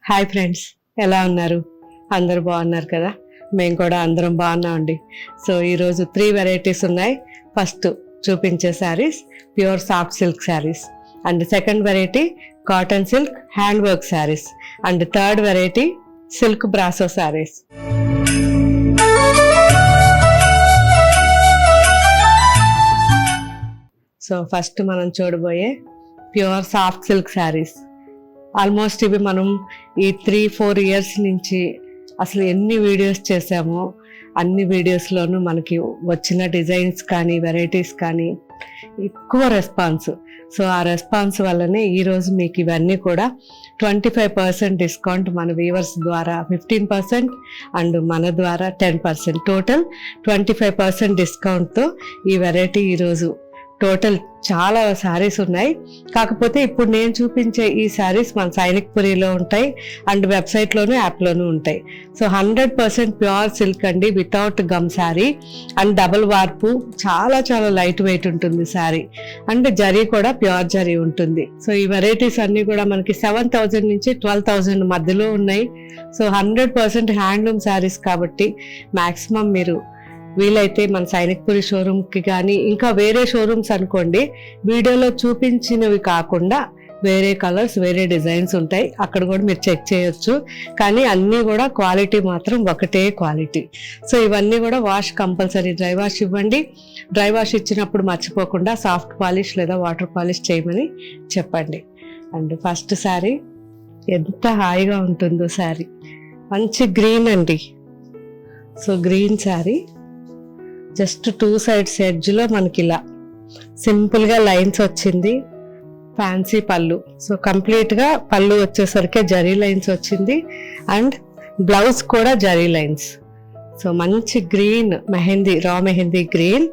Hi friends, ఎలా ఉన్నారు? అందరూ బాగున్నారు కదా? మేము కూడా అందరం బాగున్నామండి. సో ఈరోజు 3 వెరైటీస్ ఉన్నాయి. ఫస్ట్ చూపించే saris pure soft silk saris, and second variety cotton silk hand work saris, and third variety silk brasso saris. So first మనం చూడబోయే pure soft silk saris. Almost ఇవి మనం ఈ 3-4 ఇయర్స్ నుంచి అసలు ఎన్ని వీడియోస్ చేసామో అన్ని వీడియోస్లోనూ మనకి వచ్చిన డిజైన్స్ కానీ వెరైటీస్ కానీ ఎక్కువ రెస్పాన్స్. సో ఆ రెస్పాన్స్ వల్లనే ఈరోజు మీకు ఇవన్నీ కూడా 25% డిస్కౌంట్ మన వ్యూవర్స్ ద్వారా 15% అండ్ మన ద్వారా 10%, టోటల్ 25% డిస్కౌంట్తో ఈ వెరైటీ ఈరోజు టోటల్ చాలా శారీస్ ఉన్నాయి. కాకపోతే ఇప్పుడు నేను చూపించే ఈ శారీస్ మన సైనిక్పురిలో ఉంటాయి అండ్ వెబ్సైట్లోనూ యాప్లోనూ ఉంటాయి. సో 100% ప్యూర్ సిల్క్ అండి, without gum sari and double warp, చాలా చాలా లైట్ వెయిట్ ఉంటుంది శారీ, అండ్ జరీ కూడా ప్యూర్ జరీ ఉంటుంది. సో ఈ వెరైటీస్ అన్నీ కూడా మనకి 7,000 నుంచి 12,000 మధ్యలో ఉన్నాయి. సో 100% హ్యాండ్లూమ్ శారీస్ కాబట్టి మ్యాక్సిమం మీరు వీలైతే మన సైనిక్పురి షోరూమ్కి కానీ ఇంకా వేరే షోరూమ్స్ అనుకోండి, వీడియోలో చూపించినవి కాకుండా వేరే కలర్స్ వేరే డిజైన్స్ ఉంటాయి, అక్కడ కూడా మీరు చెక్ చేయొచ్చు. కానీ అన్నీ కూడా క్వాలిటీ మాత్రం ఒకటే క్వాలిటీ. సో ఇవన్నీ కూడా వాష్ కంపల్సరీ, డ్రై వాష్ ఇవ్వండి. డ్రై వాష్ ఇచ్చినప్పుడు మర్చిపోకుండా సాఫ్ట్ పాలిష్ లేదా వాటర్ పాలిష్ చేయమని చెప్పండి. అండ్ ఫస్ట్ శారీ ఎంత హాయిగా ఉంటుందో శారీ, మంచి గ్రీన్ అండి. So green sari, just 2 sides ఎడ్జ్లో మనకి ఇలా సింపుల్గా లైన్స్ వచ్చింది. ఫ్యాన్సీ పళ్ళు, సో కంప్లీట్గా పళ్ళు వచ్చేసరికి జరీ లైన్స్ వచ్చింది అండ్ బ్లౌజ్ కూడా జరీ లైన్స్. సో మంచి గ్రీన్ మెహందీ, రా mehndi green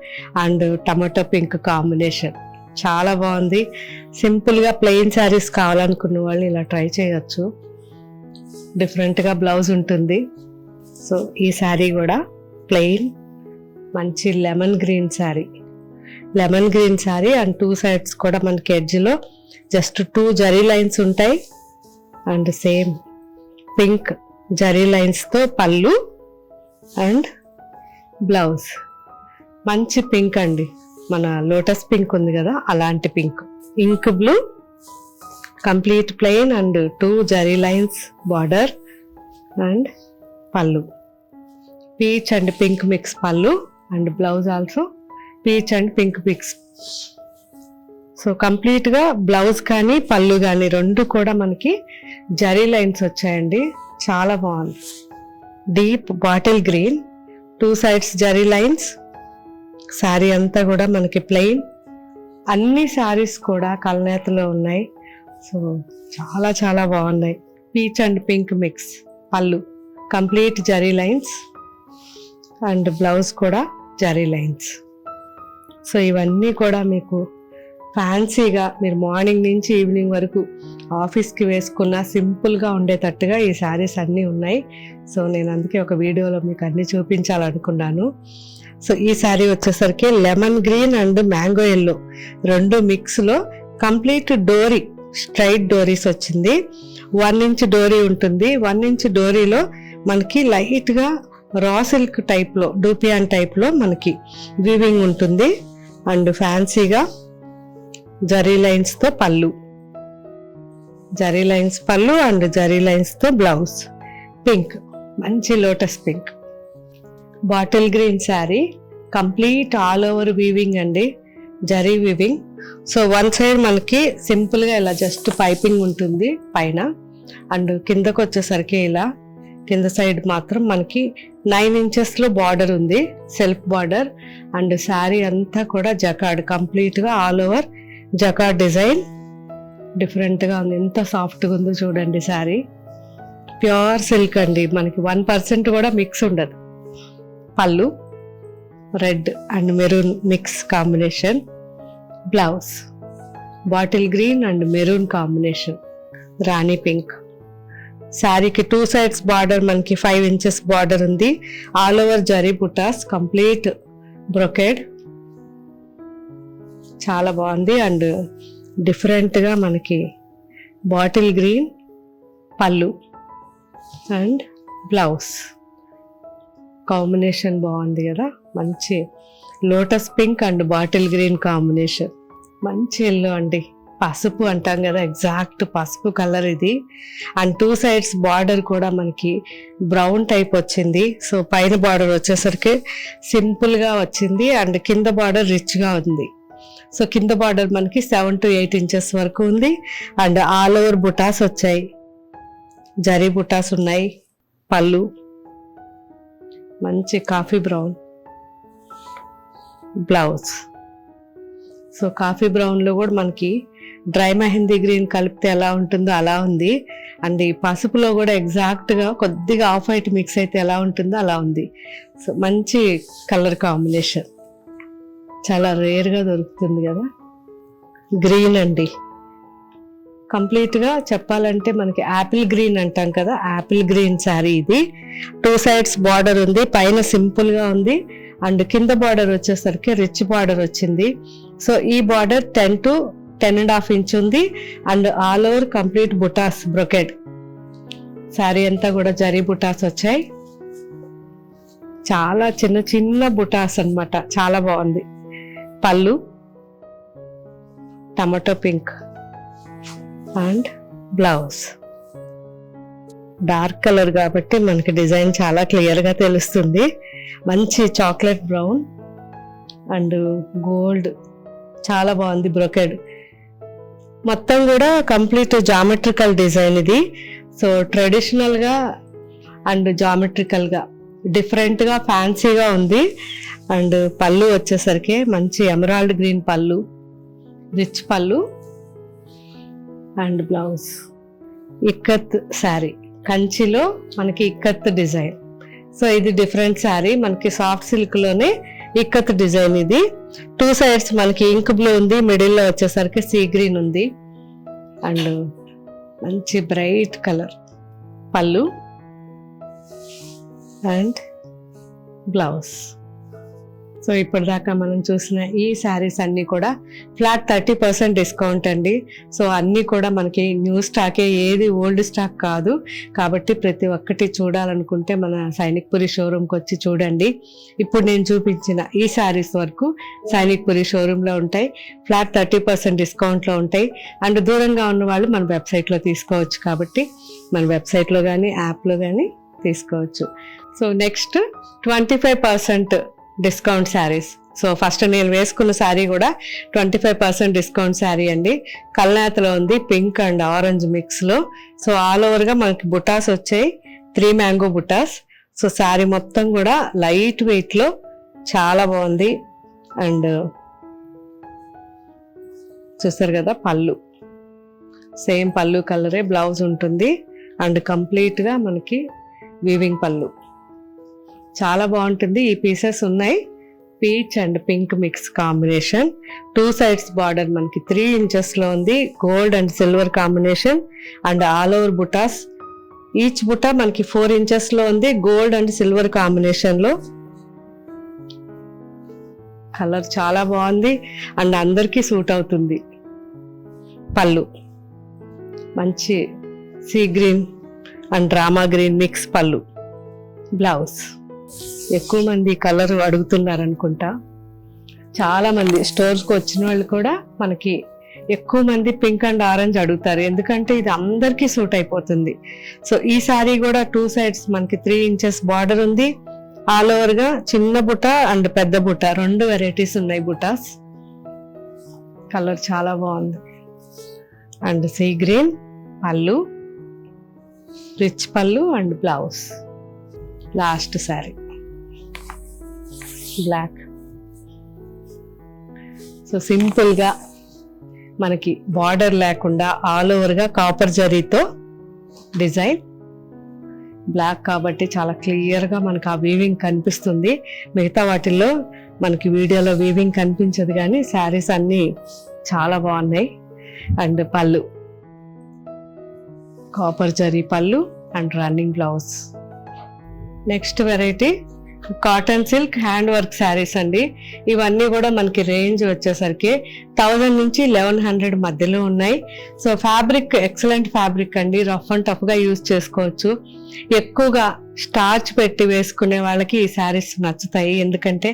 and tomato pink combination, చాలా బాగుంది. సింపుల్గా ప్లెయిన్ శారీస్ కావాలనుకున్న వాళ్ళు ఇలా ట్రై చేయొచ్చు. డిఫరెంట్గా బ్లౌజ్ ఉంటుంది. సో ఈ శారీ కూడా ప్లెయిన్ మంచి lemon green sari, lemon green sari and 2 sides కూడా మనకి ఎడ్జ్లో జస్ట్ 2 జరీ లైన్స్ ఉంటాయి అండ్ సేమ్ పింక్ జరీ లైన్స్తో పళ్ళు అండ్ బ్లౌజ్. మంచి పింక్ అండి, మన లోటస్ పింక్ ఉంది కదా అలాంటి pink. Ink blue, complete plain and 2 zari lines border and pallu. Peach and pink mix pallu and blouse also peach and pink mix. So కంప్లీట్గా blouse కానీ పళ్ళు కానీ రెండు కూడా మనకి జరీ లైన్స్ వచ్చాయండి, చాలా బాగుంది. Deep bottle green, 2 sides zari lines. Sari అంతా కూడా మనకి ప్లెయిన్. అన్ని శారీస్ కూడా కలనేతలో ఉన్నాయి. సో చాలా చాలా బాగున్నాయి. పీచ్ అండ్ పింక్ మిక్స్ పళ్ళు, complete zari lines and blouse కూడా జరీ లైన్స్. సో ఇవన్నీ కూడా మీకు ఫ్యాన్సీగా మీరు మార్నింగ్ నుంచి ఈవినింగ్ వరకు ఆఫీస్కి వేసుకున్న సింపుల్గా ఉండేటట్టుగా ఈ శారీస్ అన్నీ ఉన్నాయి. సో నేను అందుకే ఒక వీడియోలో మీకు అన్నీ చూపించాలనుకున్నాను. సో ఈ శారీ వచ్చేసరికి lemon green and mango yellow రెండు మిక్స్లో కంప్లీట్ డోరీ, స్ట్రైట్ డోరీస్ వచ్చింది. 1 ఇంచ్ డోరీ ఉంటుంది. 1 ఇంచ్ డోరీలో మనకి లైట్గా రా సిల్క్ టైప్లో, డూపియాన్ టైప్లో మనకి వీవింగ్ ఉంటుంది అండ్ ఫ్యాన్సీగా జరీ లైన్స్తో పళ్ళు, జరీ లైన్స్ పళ్ళు అండ్ జరీ లైన్స్తో బ్లౌజ్. పింక్, మంచి lotus pink. Bottle green sari, complete all over weaving అండి, జరీ వీవింగ్. సో 1 సైడ్ మనకి సింపుల్గా ఇలా జస్ట్ పైపింగ్ ఉంటుంది పైన, అండ్ కిందకు వచ్చేసరికి ఇలా కింద సైడ్ మాత్రం మనకి 9 ఇంచెస్లో బార్డర్ ఉంది, సెల్ఫ్ బార్డర్. అండ్ శారీ అంతా కూడా జకార్డ్, కంప్లీట్గా ఆల్ ఓవర్ జకార్డ్ డిజైన్. డిఫరెంట్గా ఉంది, ఎంత సాఫ్ట్గా ఉందో చూడండి శారీ. ప్యూర్ సిల్క్ అండి, మనకి 1% కూడా మిక్స్ ఉండదు. పళ్ళు red and maroon mix combination. Blouse bottle green and maroon combination, Rani pink. శారీకి 2 సైడ్స్ బార్డర్ మనకి 5 ఇంచెస్ బార్డర్ ఉంది. ఆల్ ఓవర్ జరీ బుటాస్, కంప్లీట్ బ్రొకేడ్, చాలా బాగుంది. అండ్ డిఫరెంట్గా మనకి బాటిల్ గ్రీన్ పళ్ళు, అండ్ బ్లౌజ్ కాంబినేషన్ బాగుంది కదా, మంచి lotus pink and bottle green combination, మంచి ఎల్లో అండి, పసుపు అంటాం కదా, ఎగ్జాక్ట్ పసుపు కలర్ ఇది. అండ్ 2 సైడ్స్ బార్డర్ కూడా మనకి బ్రౌన్ టైప్ వచ్చింది. సో పైన బార్డర్ వచ్చేసరికి సింపుల్గా వచ్చింది అండ్ కింద బార్డర్ రిచ్గా ఉంది. సో కింద బార్డర్ మనకి 7 to 8 ఇంచెస్ వరకు ఉంది అండ్ ఆల్ ఓవర్ బుటాస్ వచ్చాయి, జరీ బుటాస్ ఉన్నాయి. పళ్ళు మంచి coffee brown, blouse so coffee బ్రౌన్లో కూడా మనకి డ్రై మెహందీ గ్రీన్ కలిపితే ఎలా ఉంటుందో అలా ఉంది. అండ్ ఈ పసుపులో కూడా ఎగ్జాక్ట్గా కొద్దిగా ఆఫ్ వైట్ మిక్స్ అయితే ఎలా ఉంటుందో అలా ఉంది. సో మంచి కలర్ కాంబినేషన్, చాలా రేర్గా దొరుకుతుంది కదా. గ్రీన్ అండి, కంప్లీట్గా చెప్పాలంటే మనకి యాపిల్ గ్రీన్ అంటాం కదా, యాపిల్ గ్రీన్ శారీ ఇది. 2 సైడ్స్ బార్డర్ ఉంది, పైన సింపుల్గా ఉంది అండ్ కింద బార్డర్ వచ్చేసరికి రిచ్ బార్డర్ వచ్చింది. సో ఈ బార్డర్ 10 to 10.5 ఇంచ్ ఉంది and all over complete butas brocade. Sari అంతా కూడా జరీ బుటాస్ వచ్చాయి, చాలా చిన్న చిన్న బుటాస్ అన్నమాట, చాలా బాగుంది. పళ్ళు tomato pink and blouse dark colour కాబట్టి మనకి డిజైన్ చాలా క్లియర్గా తెలుస్తుంది. మంచి చాక్లెట్ బ్రౌన్ అండ్ గోల్డ్, చాలా బాగుంది బ్రొకెడ్. మొత్తం కూడా కంప్లీట్ జామెట్రికల్ డిజైన్ ఇది. సో ట్రెడిషనల్గా అండ్ జామెట్రికల్గా డిఫరెంట్గా ఫ్యాన్సీగా ఉంది. అండ్ పళ్ళు వచ్చేసరికి మంచి emerald green pallu, rich pallu and blouse. Ikat sari, కంచిలో మనకి ఇక్కత్ డిజైన్. సో ఇది డిఫరెంట్ శారీ, మనకి సాఫ్ట్ సిల్క్లోనే ఇక్కత్ డిజైన్ ఇది. 2 సైడ్స్ మనకి ఇంక్ బ్లూ ఉంది, మిడిల్లో వచ్చేసరికి సీ గ్రీన్ ఉంది అండ్ మంచి బ్రైట్ కలర్. పళ్ళు అండ్ బ్లౌజ్. సో ఇప్పటిదాకా మనం చూసిన ఈ శారీస్ అన్నీ కూడా ఫ్లాట్ 30% డిస్కౌంట్ అండి. సో అన్నీ కూడా మనకి న్యూ స్టాకే, ఏది ఓల్డ్ స్టాక్ కాదు. కాబట్టి ప్రతి ఒక్కటి చూడాలనుకుంటే మన సైనిక్పురి షోరూమ్కి వచ్చి చూడండి. ఇప్పుడు నేను చూపించిన ఈ శారీస్ వరకు సైనిక్పురి షోరూంలో ఉంటాయి, ఫ్లాట్ 30% డిస్కౌంట్లో ఉంటాయి. అండ్ దూరంగా ఉన్న వాళ్ళు మన వెబ్సైట్లో తీసుకోవచ్చు, కాబట్టి మన వెబ్సైట్లో కానీ యాప్లో కానీ తీసుకోవచ్చు. So next 25% discount saris. So first నేను వేసుకున్న శారీ కూడా 25% డిస్కౌంట్ శారీ అండి. కల్నేతలో ఉంది, పింక్ అండ్ ఆరెంజ్ మిక్స్లో. సో ఆల్ ఓవర్గా మనకి బుటాస్ వచ్చాయి, 3 మ్యాంగో బుటాస్. సో శారీ మొత్తం కూడా లైట్ వెయిట్లో చాలా బాగుంది. అండ్ చూస్తారు కదా, పళ్ళు సేమ్ పళ్ళు కలరే, బ్లౌజ్ ఉంటుంది అండ్ కంప్లీట్గా మనకి వీవింగ్ పళ్ళు, చాలా బాగుంటుంది. ఈ పీసెస్ ఉన్నాయి, peach and pink mix combination. 2 sides border మనకి 3 ఇంచెస్లో ఉంది, gold and silver combination and all over butas. Each buta మనకి 4 ఇంచెస్లో ఉంది, గోల్డ్ అండ్ సిల్వర్ కాంబినేషన్లో. కలర్ చాలా బాగుంది అండ్ అందరికీ సూట్ అవుతుంది. పళ్ళు మంచి sea green and Rama green mix pallu. Blouse ఎక్కువ మంది కలర్ అడుగుతున్నారు అనుకుంటా, చాలా మంది స్టోర్స్కి వచ్చిన వాళ్ళు కూడా మనకి ఎక్కువ మంది పింక్ అండ్ ఆరెంజ్ అడుగుతారు, ఎందుకంటే ఇది అందరికీ సూట్ అయిపోతుంది. సో ఈ శారీ కూడా 2 సైడ్స్ మనకి 3 ఇంచెస్ బార్డర్ ఉంది, ఆల్ ఓవర్గా చిన్న బుట్ట అండ్ పెద్ద బుట్ట 2 వెరైటీస్ ఉన్నాయి బుటాస్. కలర్ చాలా బాగుంది and sea green pallu, rich pallu and blouse. Last sari black. So సింపుల్గా మనకి బార్డర్ లేకుండా ఆల్ ఓవర్గా కాపర్ జరీతో డిజైన్, బ్లాక్ కాబట్టి చాలా క్లియర్గా మనకు ఆ వీవింగ్ కనిపిస్తుంది. మిగతా వాటిల్లో మనకి వీడియోలో వీవింగ్ కనిపించదు, కానీ శారీస్ అన్నీ చాలా బాగున్నాయి. అండ్ పళ్ళు కాపర్ జరీ పళ్ళు and running blouse. Next variety cotton silk hand work saris అండి. ఇవన్నీ కూడా మనకి రేంజ్ వచ్చేసరికి 1000 నుంచి 1100 మధ్యలో ఉన్నాయి. సో ఫ్యాబ్రిక్ ఎక్సలెంట్ ఫ్యాబ్రిక్ అండి, రఫ్ అండ్ టఫ్గా యూజ్ చేసుకోవచ్చు. ఎక్కువగా స్టార్చ్ పెట్టి వేసుకునే వాళ్ళకి ఈ శారీస్ నచ్చుతాయి, ఎందుకంటే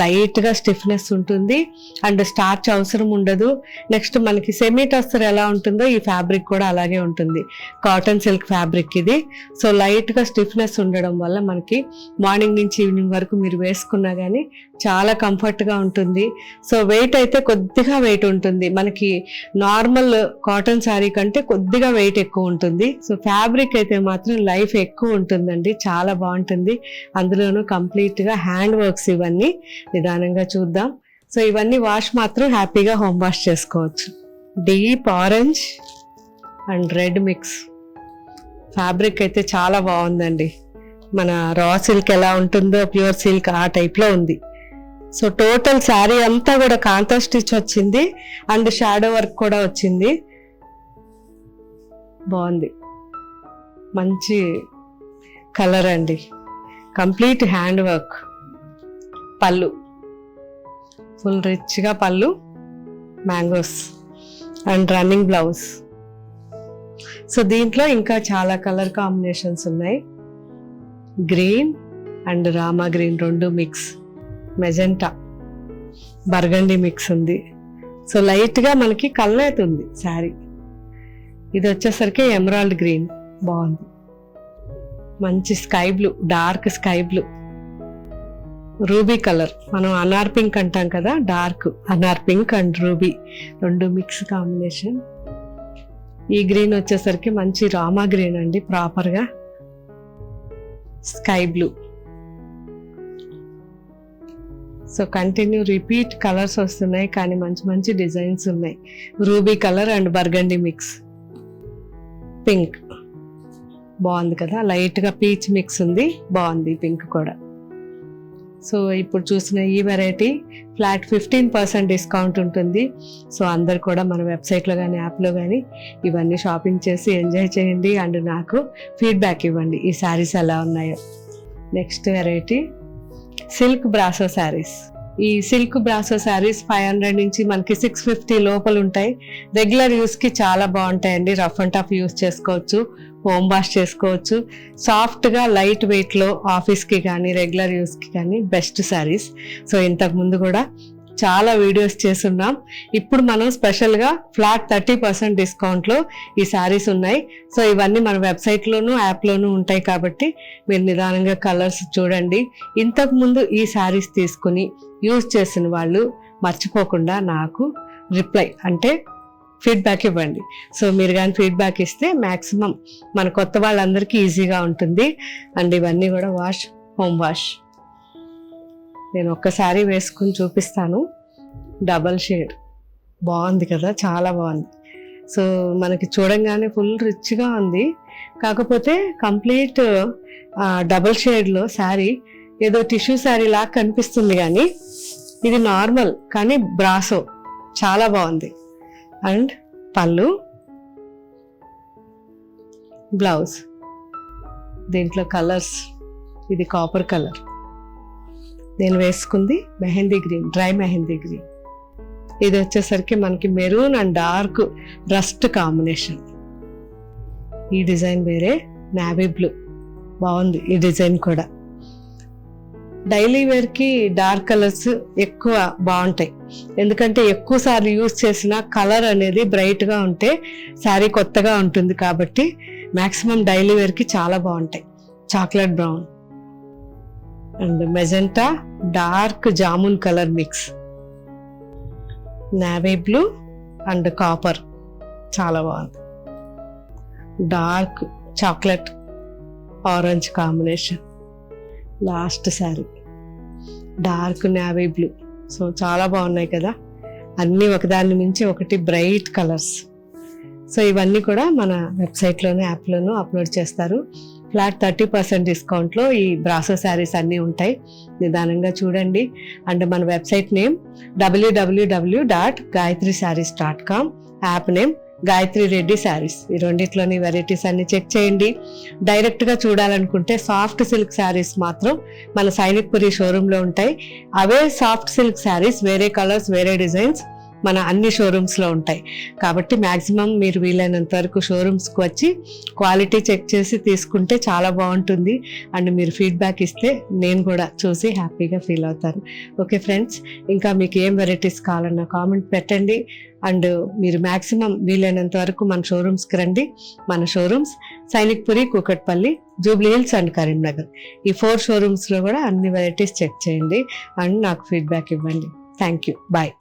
లైట్గా స్టిఫ్నెస్ ఉంటుంది అండ్ స్టార్చ్ అవసరం ఉండదు. నెక్స్ట్ మనకి సెమీ టస్సర్ ఎలా ఉంటుందో ఈ ఫ్యాబ్రిక్ కూడా అలాగే ఉంటుంది. కాటన్ సిల్క్ ఫ్యాబ్రిక్ ఇది. సో లైట్గా స్టిఫ్నెస్ ఉండడం వల్ల మనకి మార్నింగ్ నుంచి ఈవినింగ్ వరకు మీరు వేసుకున్నా కానీ చాలా కంఫర్ట్గా ఉంటుంది. సో వెయిట్ అయితే కొద్దిగా వెయిట్ ఉంటుంది, మనకి నార్మల్ కాటన్ శారీ కంటే కొద్దిగా వెయిట్ ఎక్కువ ఉంటుంది. సో ఫ్యాబ్రిక్ అయితే మాత్రం లైఫ్ ఎక్కువ ఉంటుందండి, చాలా బాగుంటుంది. అందులోనూ కంప్లీట్గా హ్యాండ్ వర్క్స్ ఇవన్నీ. నిదానంగా చూద్దాం. సో ఇవన్నీ వాష్ మాత్రం హ్యాపీగా హోమ్ వాష్ చేసుకోవచ్చు. Deep orange and red mix fabric అయితే చాలా బాగుందండి. మన రా సిల్క్ ఎలా ఉంటుందో ప్యూర్ సిల్క్ ఆ టైప్లో ఉంది. సో టోటల్ శారీ అంతా కూడా కాంతా స్టిచ్ వచ్చింది అండ్ షాడో వర్క్ కూడా వచ్చింది. బాగుంది, మంచి కలర్ అండి. Complete hand work. పళ్ళు ఫుల్ రిచ్గా పళ్ళు, mangoes and running blouse. So దీంట్లో ఇంకా చాలా కలర్ కాంబినేషన్స్ ఉన్నాయి. గ్రీన్ అండ్ రామా గ్రీన్ రెండు మిక్స్, మెజెంటా, బర్గండి మిక్స్ ఉంది. సో లైట్గా మనకి కళ్ళవుతుంది శారీ. ఇది వచ్చేసరికి ఎమరాల్డ్ గ్రీన్, బాగుంది. మంచి sky blue, dark sky blue, ruby colour, మనం అనార్ పింక్ అంటాం కదా, డార్క్ అనార్ పింక్ అండ్ రూబీ రెండు మిక్స్ కాంబినేషన్. ఈ గ్రీన్ వచ్చేసరికి మంచి రామా గ్రీన్ అండి, ప్రాపర్గా sky blue. So continue repeat colours వస్తున్నాయి కానీ మంచి మంచి డిజైన్స్ ఉన్నాయి. Ruby colour and burgundy mix. Pink బాగుంది కదా, లైట్గా పీచ్ మిక్స్ ఉంది, బాగుంది పింక్ కూడా. సో ఇప్పుడు చూసిన ఈ వెరైటీ ఫ్లాట్ 15% డిస్కౌంట్ ఉంటుంది. సో అందరు కూడా మన వెబ్సైట్లో కానీ యాప్లో కానీ ఇవన్నీ షాపింగ్ చేసి ఎంజాయ్ చేయండి అండ్ నాకు ఫీడ్బ్యాక్ ఇవ్వండి ఈ శారీస్ ఎలా ఉన్నాయో. Next variety silk brasso saris. ఈ సిల్క్ బ్రాసో శారీస్ 500 నుంచి మనకి 650 లోపల ఉంటాయి. రెగ్యులర్ యూస్కి చాలా బాగుంటాయండి, రఫ్ అండ్ టఫ్ యూస్ చేసుకోవచ్చు, హోమ్ వాష్ చేసుకోవచ్చు. సాఫ్ట్గా లైట్ వెయిట్లో ఆఫీస్కి కానీ రెగ్యులర్ యూస్కి కానీ బెస్ట్ శారీస్. సో ఇంతకు ముందు కూడా చాలా వీడియోస్ చేస్తున్నాం. ఇప్పుడు మనం స్పెషల్గా ఫ్లాట్ 30% డిస్కౌంట్లో ఈ శారీస్ ఉన్నాయి. సో ఇవన్నీ మన వెబ్సైట్లోనూ యాప్లోనూ ఉంటాయి కాబట్టి మీరు నిదానంగా కలర్స్ చూడండి. ఇంతకు ముందు ఈ శారీస్ తీసుకుని యూజ్ చేసిన వాళ్ళు మర్చిపోకుండా నాకు రిప్లై అంటే ఫీడ్బ్యాక్ ఇవ్వండి. సో మీరు కానీ ఫీడ్బ్యాక్ ఇస్తే మ్యాక్సిమం మన కొత్త వాళ్ళందరికీ ఈజీగా ఉంటుంది. అండ్ ఇవన్నీ కూడా వాష్, హోమ్ వాష్. నేను ఒక్కసారి వేసుకుని చూపిస్తాను. డబల్ షేడ్ బాగుంది కదా, చాలా బాగుంది. సో మనకి చూడంగానే ఫుల్ రిచ్గా ఉంది, కాకపోతే కంప్లీట్ డబల్ షేడ్లో శారీ ఏదో టిష్యూ శారీ లాగా కనిపిస్తుంది, కానీ ఇది నార్మల్ కానీ బ్రాసో చాలా బాగుంది. అండ్ పళ్ళు, బ్లౌజ్. దీంట్లో కలర్స్, ఇది కాపర్ కలర్, నేను వేసుకుంది mehndi green, dry mehndi green. ఇది వచ్చేసరికి మనకి maroon and dark rust combination. ఈ డిజైన్ వేరే, నావీ బ్లూ, బాగుంది ఈ డిజైన్ కూడా. డైలీ వేర్కి డార్క్ కలర్స్ ఎక్కువ బాగుంటాయి, ఎందుకంటే ఎక్కువ సార్లు యూజ్ చేసిన కలర్ అనేది బ్రైట్గా ఉంటే శారీ కొత్తగా ఉంటుంది కాబట్టి మ్యాక్సిమం డైలీ వేర్కి చాలా బాగుంటాయి. Chocolate brown and magenta, dark jamun colour mix, navy blue and copper, చాలా బాగుంది. Dark chocolate orange combination. Last sari dark navy blue. So చాలా బాగున్నాయి కదా, అన్నీ ఒకదాన్ని మించి ఒకటి బ్రైట్ కలర్స్. సో ఇవన్నీ కూడా మన వెబ్సైట్లోనే యాప్లోనూ అప్లోడ్ చేస్తారు. ఫ్లాట్ 30% డిస్కౌంట్లో ఈ బ్రాసో శారీస్ అన్నీ ఉంటాయి, నిదానంగా చూడండి. అండ్ మన website name www.gayatrisarees.com, app name Gayatri Reddy saris. ఈ రెండిట్లోని వెరైటీస్ అన్ని చెక్ చేయండి. డైరెక్ట్గా చూడాలనుకుంటే సాఫ్ట్ సిల్క్ శారీస్ మాత్రం మన సైనిక్పురి షోరూంలో ఉంటాయి. అవే సాఫ్ట్ సిల్క్ శారీస్ వేరే కలర్స్ వేరే డిజైన్స్ మన అన్ని షోరూమ్స్లో ఉంటాయి. కాబట్టి మ్యాక్సిమం మీరు వీలైనంత వరకు షోరూమ్స్కి వచ్చి క్వాలిటీ చెక్ చేసి తీసుకుంటే చాలా బాగుంటుంది. అండ్ మీరు ఫీడ్బ్యాక్ ఇస్తే నేను కూడా చూసి హ్యాపీగా ఫీల్ అవుతాను. ఓకే ఫ్రెండ్స్, ఇంకా మీకు ఏం వెరైటీస్ కావాలన్నా కామెంట్ పెట్టండి. అండ్ మీరు మ్యాక్సిమం వీలైనంత వరకు మన షోరూమ్స్కి రండి. మన showrooms Sainikpuri, Kukatpally, Jubilee hills and Karimnagar. ఈ 4 షోరూమ్స్లో కూడా అన్ని వెరైటీస్ చెక్ చేయండి అండ్ నాకు ఫీడ్బ్యాక్ ఇవ్వండి. Thank you. బాయ్.